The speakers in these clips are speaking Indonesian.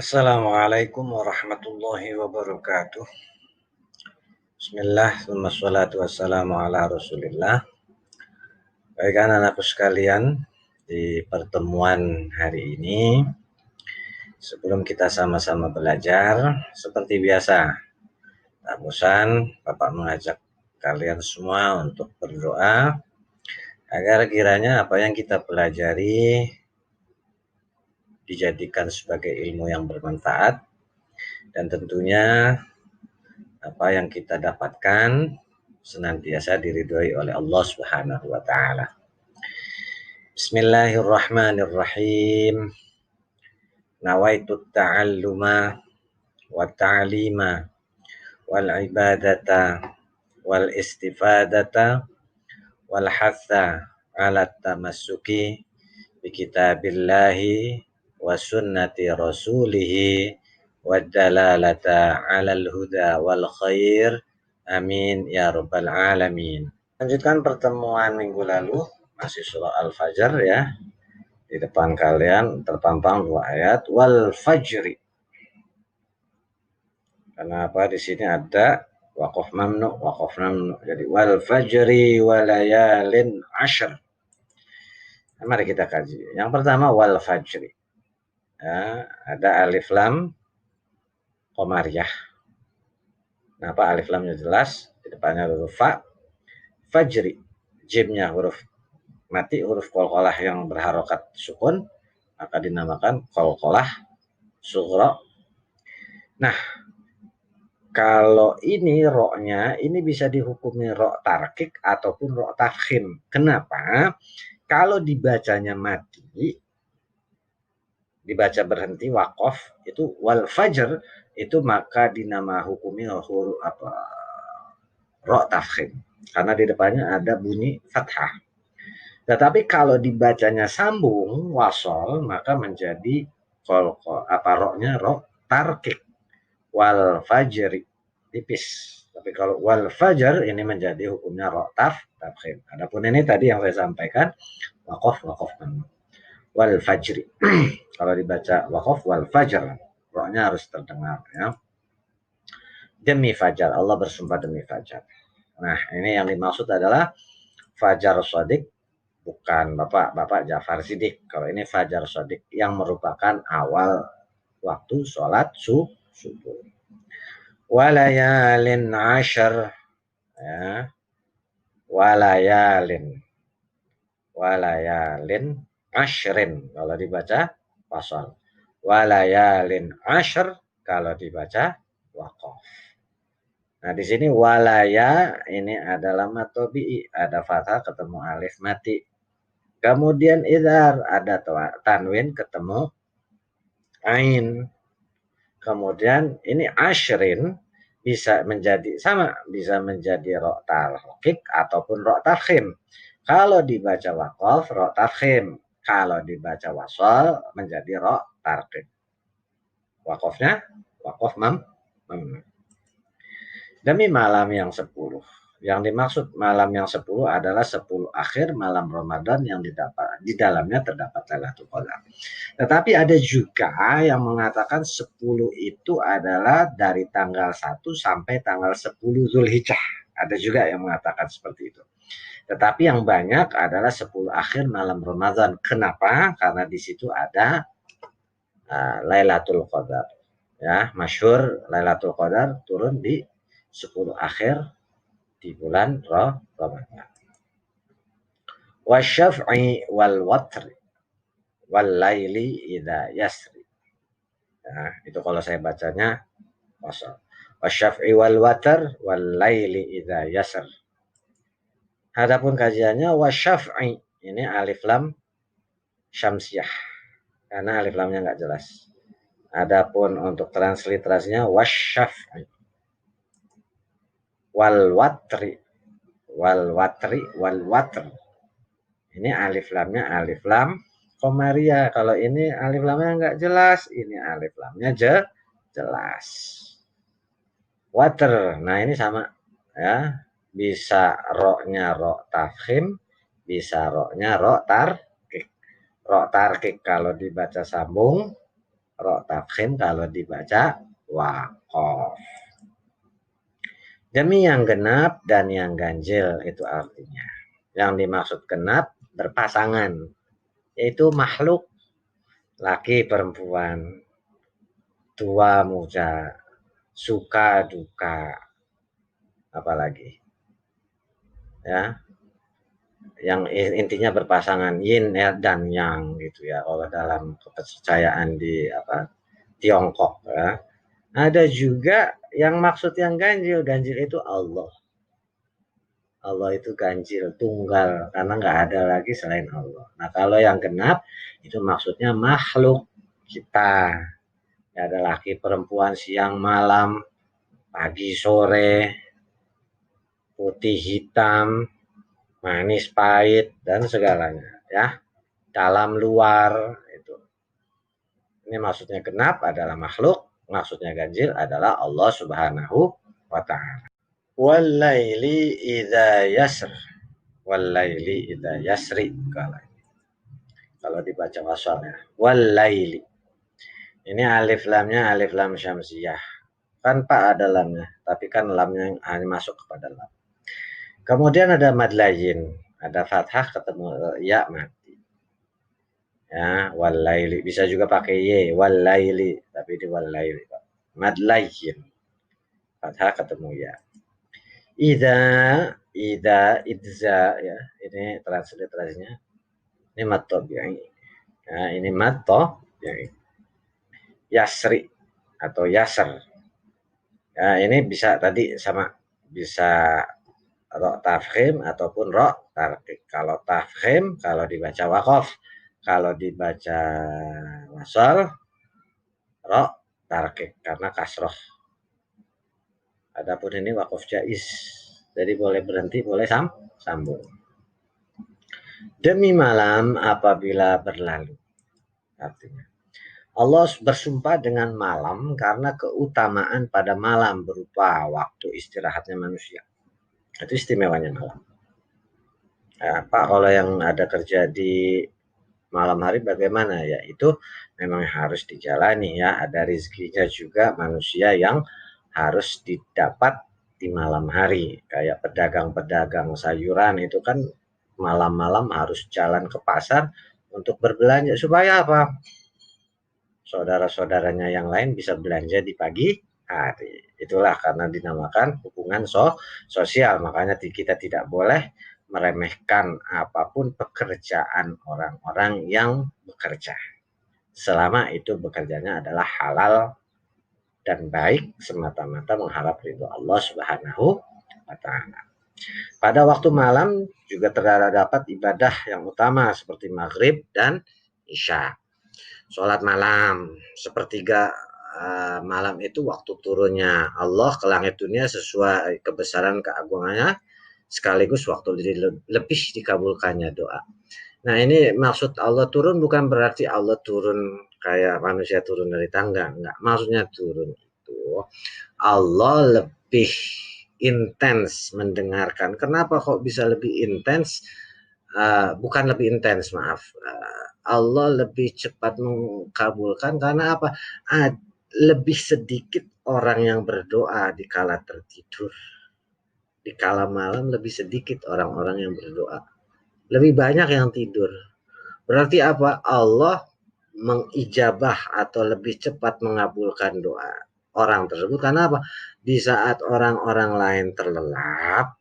Assalamualaikum warahmatullahi wabarakatuh. Bismillah, thumma salatu wassalamu ala rasulillah. Baik anak-anakku sekalian, di pertemuan hari ini, sebelum kita sama-sama belajar, seperti biasa, tak bosan, Bapak mengajak kalian semua untuk berdoa, agar kiranya apa yang kita pelajari dijadikan sebagai ilmu yang bermanfaat, dan tentunya apa yang kita dapatkan senantiasa diridhoi oleh Allah Subhanahu wa taala. Bismillahirrahmanirrahim. Nawaitu ta'alluma wa ta'lima wal ibadata wal istifadata wal hatha ala tamassuki bi kitabillahi wa sunnati rasulihi wa dalalata alal huda wal khair. Amin ya rabbal alamin. Lanjutkan pertemuan minggu lalu, masih surah Al-Fajr ya. Di depan kalian terpampang 2 ayat wal fajri. Kenapa di sini ada waqaf mamnu, waqaf mamnu. Jadi wal fajri walayalin ashr. Nah, mari kita kaji. Yang pertama wal fajri. Ya, ada alif lam qamariyah. Kenapa alif lamnya jelas? Di depannya huruf fa. Fajri. Jimnya huruf mati, huruf qalqalah yang berharokat sukun, maka dinamakan qalqalah sughra. Nah, kalau ini roknya, ini bisa dihukumi rok tarkik ataupun rok tafkhim. Kenapa? Kalau dibacanya mati, dibaca berhenti waqaf, itu wal fajr, itu maka dinama hukumi huruf apa? Rok tafkhim. Karena di depannya ada bunyi fathah. Tetapi kalau dibacanya sambung wasol, maka menjadi roknya rok tarkik. Wal fajri, tipis. Tapi kalau wal fajar ini menjadi hukumnya rok tafkhim. Adapun ini tadi yang saya sampaikan waqaf wal fajri. Kalau dibaca waqaf wal fajar, roknya harus terdengar ya. Demi fajar, Allah bersumpah demi fajar. Nah, ini yang dimaksud adalah fajar shadiq, bukan Bapak Jafar Siddiq. Kalau ini fajar shadiq yang merupakan awal waktu sholat subuh. Walayalin ashar, ya. Walayalin ashrin kalau dibaca wasal. Walayalin ashar kalau dibaca waqaf. Nah, di sini walaya ini adalah matobi'i, ada fathah ketemu alif mati. Kemudian idhar ada tanwin ketemu ain. Kemudian ini ashrin bisa menjadi sama, bisa menjadi rok tarkik ataupun rok tafkhim. Kalau dibaca waqaf rok tafkhim, kalau dibaca wasal menjadi rok tarkik. Waqafnya waqaf mamnu. Demi malam yang 10. Yang dimaksud malam yang 10 adalah 10 akhir malam Ramadan yang di dalamnya terdapat Lailatul Qadar. Tetapi ada juga yang mengatakan 10 itu adalah dari tanggal 1 sampai tanggal 10 Zulhijjah. Ada juga yang mengatakan seperti itu. Tetapi yang banyak adalah 10 akhir malam Ramadan. Kenapa? Karena di situ ada Lailatul Qadar. Ya, masyhur Lailatul Qadar turun di 10 akhir di bulan Ramadan. Wasyaf'i wal watri wal laili idza yasri. Nah, itu kalau saya bacanya wasal. Wasyaf'i wal watr wal laili idza yasr. Adapun kajiannya wasyaf'i, ini alif lam syamsiyah. Karena alif lamnya enggak jelas. Adapun untuk transliterasinya wasyaf'i. Wal watri wal watr. Ini alif lamnya alif lam qamariyah. Kalau ini alif lamnya enggak jelas, ini alif lamnya jelas. Watr, nah ini sama ya, bisa roknya rok tafkhim, bisa roknya rok tarkik. Rok tarkik kalau dibaca sambung, ro tafkhim kalau dibaca waqaf. Demi yang genap dan yang ganjil itu artinya. Yang dimaksud genap berpasangan, yaitu makhluk laki perempuan, tua muda, suka duka, apalagi ya, yang intinya berpasangan yin dan yang gitu ya. Kalau dalam kepercayaan di Tiongkok ya. Ada juga yang maksud yang ganjil. Ganjil itu Allah. Allah itu ganjil, tunggal, karena nggak ada lagi selain Allah. Nah kalau yang genap itu maksudnya makhluk kita. Ada laki perempuan, siang malam, pagi sore, putih hitam, manis pahit dan segalanya ya. Dalam luar itu. Ini maksudnya genap adalah makhluk, maksudnya ganjil adalah Allah Subhanahu wa ta'ala. Walaili idza yasr. Walaili idza yasri kalau dibaca wasalnya. Walaili. Ini alif lamnya alif lam syamsiyah. Kan pak ada lamnya, tapi kan lamnya hanya masuk kepada lam. Kemudian ada mad layin, ada fathah ketemu ya mati. Ya, walaili bisa juga pakai ye, walaili, tapi di walaili. Mad layin. Fathah ketemu ya. Idza ya, ini transliterasinya. Ini mad tabi'i. Ya, ini mad tabi'i. Yasri atau yasr. Ya, ini bisa tadi sama bisa ro tafkhim ataupun ro tarqiq. Kalau tafkhim kalau dibaca waqaf, kalau dibaca wasal ro tarqiq karena kasroh. Adapun ini waqaf jaiz. Jadi boleh berhenti, boleh sambung. Demi malam apabila berlalu. Artinya Allah bersumpah dengan malam karena keutamaan pada malam berupa waktu istirahatnya manusia. Itu istimewanya malam. Ya, Pak, kalau yang ada kerja di malam hari bagaimana ya? Itu memang harus dijalani ya. Ada rezekinya juga manusia yang harus didapat di malam hari. Kayak pedagang-pedagang sayuran itu kan malam-malam harus jalan ke pasar untuk berbelanja. Supaya apa? Saudara-saudaranya yang lain bisa belanja di pagi hari. Itulah karena dinamakan hubungan sosial. Makanya kita tidak boleh meremehkan apapun pekerjaan orang-orang yang bekerja. Selama itu bekerjanya adalah halal dan baik semata-mata mengharap ridho Allah Subhanahu wa ta'ala. Pada waktu malam juga terdapat ibadah yang utama seperti maghrib dan isya. Sholat malam, sepertiga malam itu waktu turunnya Allah ke langit dunia sesuai kebesaran keagungannya, sekaligus waktu lebih dikabulkannya doa. Nah ini maksud Allah turun bukan berarti Allah turun kayak manusia turun dari tangga, enggak. Maksudnya turun itu Allah lebih intens mendengarkan. Kenapa kok bisa lebih intens? Bukan lebih intens, maaf. Allah lebih cepat mengkabulkan karena apa? Lebih sedikit orang yang berdoa di kala tertidur. Di kala malam lebih sedikit orang-orang yang berdoa. Lebih banyak yang tidur. Berarti apa? Allah mengijabah atau lebih cepat mengabulkan doa orang tersebut karena apa? Di saat orang-orang lain terlelap,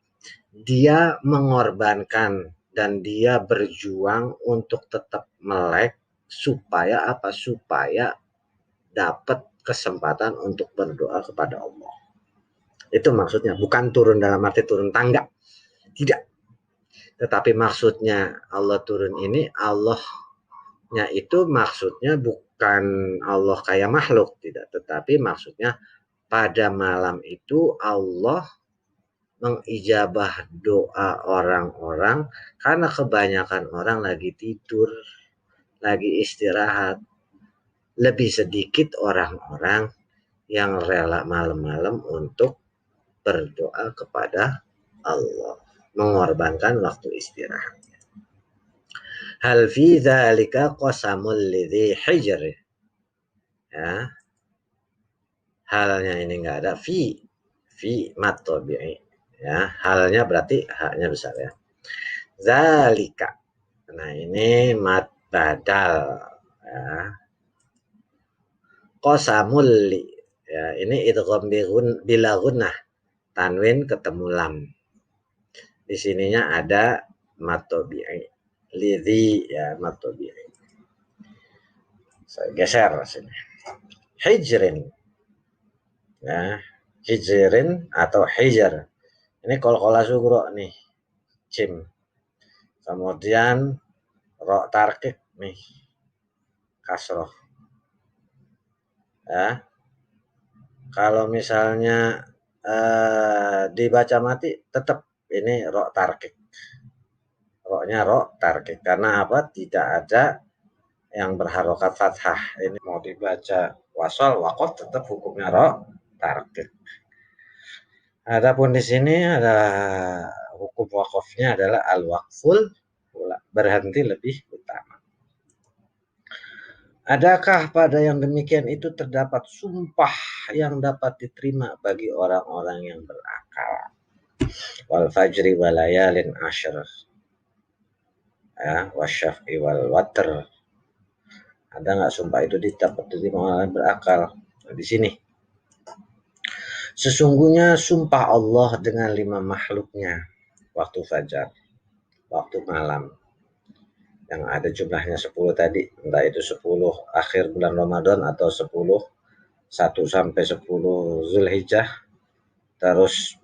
dia mengorbankan dan dia berjuang untuk tetap melek supaya apa? Supaya dapat kesempatan untuk berdoa kepada Allah. Itu maksudnya, bukan turun dalam arti turun tangga. Tidak. Tetapi maksudnya Allah turun ini, Allahnya itu maksudnya bukan Allah kayak makhluk, tidak. Tetapi maksudnya pada malam itu Allah mengijabah doa orang-orang karena kebanyakan orang lagi tidur, lagi istirahat. Lebih sedikit orang-orang yang rela malam-malam untuk berdoa kepada Allah, mengorbankan waktu istirahatnya. Hal fi dzalika qasamul lidzi hijr. ya, halnya ini enggak ada, fi mat tabi'i, ya, halnya berarti haknya besar ya. Zalika, nah ini mat badal, ya. Qasamul li, ya, ini idgham bila gunnah, tanwin ketemu lam. Di sininya ada mat tabi'i, lidhi, ya, mat tabi'i. Saya geser sini. Hijrin, ya, hijrin atau hijar. Ini kol-kola sugro nih, jim. Kemudian ro tarkik nih, kasroh. Ya, kalau misalnya dibaca mati tetap ini ro tarkik. Roknya ro tarkik karena apa? Tidak ada yang berharokat fathah. Ini mau dibaca wasol wakof tetap hukumnya ro tarkik. Adapun di sini ada hukum wakofnya adalah al-waqful, berhenti lebih utama. Adakah pada yang demikian itu terdapat sumpah yang dapat diterima bagi orang-orang yang berakal? Wal fajri walayalin ashr, ya, wasyaf'i wal watr. Ada nggak sumpah itu dapat diterima orang yang berakal? Nah, di sini sesungguhnya sumpah Allah dengan 5 makhluknya, waktu fajar, waktu malam, yang ada jumlahnya 10 tadi, entah itu 10 akhir bulan Ramadan atau 10 1 sampai 10 Zulhijjah, terus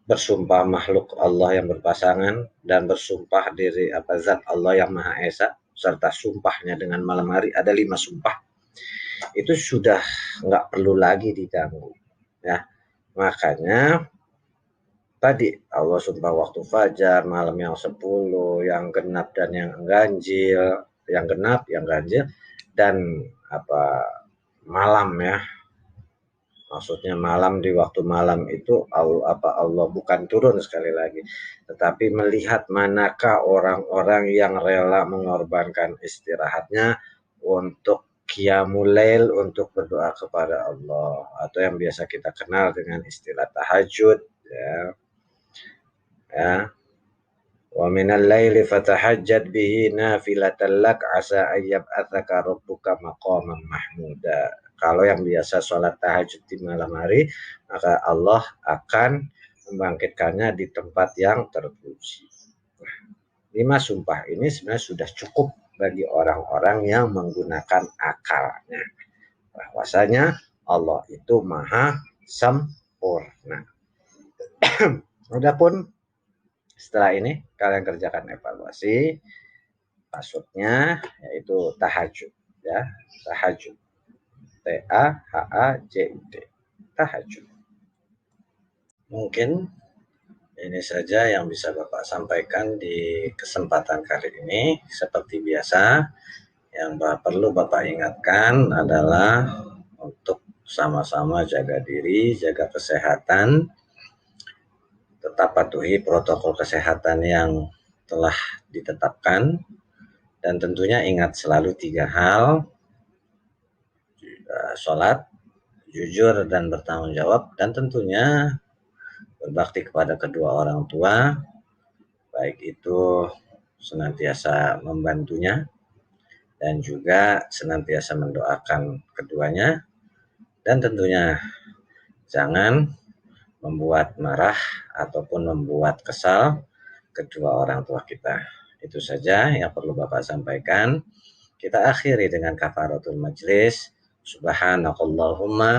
bersumpah makhluk Allah yang berpasangan, dan bersumpah diri zat Allah yang Maha Esa, serta sumpahnya dengan malam hari, ada 5 sumpah. Itu sudah nggak perlu lagi diganggu, ya. Makanya tadi Allah sumpah waktu fajar, malam yang 10, yang genap dan yang ganjil, yang genap, yang ganjil, dan malam, ya. Maksudnya malam, di waktu malam itu Allah bukan turun sekali lagi, tetapi melihat manakah orang-orang yang rela mengorbankan istirahatnya untuk qiyamul lail, untuk berdoa kepada Allah, atau yang biasa kita kenal dengan istilah tahajud, ya. Ya. Wa minal laili fatahajjad bihi nafilatan lak asa ayyab'atsaka rabbuka maqaman mahmuda. Kalau yang biasa sholat tahajud di malam hari, maka Allah akan membangkitkannya di tempat yang terpuji. 5 sumpah ini sebenarnya sudah cukup bagi orang-orang yang menggunakan akalnya, bahwasanya Allah itu maha sempurna. Adapun setelah ini kalian kerjakan evaluasi, maksudnya yaitu tahajud, ya, tahajud. T-A-H-A-J-U-D, tahajud. Mungkin ini saja yang bisa Bapak sampaikan di kesempatan kali ini. Seperti biasa, yang perlu Bapak ingatkan adalah untuk sama-sama jaga diri, jaga kesehatan, tetap patuhi protokol kesehatan yang telah ditetapkan, dan tentunya ingat selalu 3 hal: sholat, jujur dan bertanggung jawab, dan tentunya berbakti kepada kedua orang tua, baik itu senantiasa membantunya dan juga senantiasa mendoakan keduanya, dan tentunya jangan membuat marah ataupun membuat kesal kedua orang tua kita. Itu saja yang perlu Bapak sampaikan. Kita akhiri dengan kafaratul majlis. Subhanakallahumma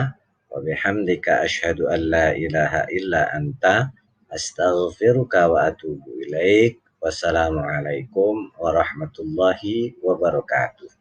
wa bihamdika asyhadu an la ilaha illa anta astaghfiruka wa atubu ilaik. Wassalamualaikum warahmatullahi wabarakatuh.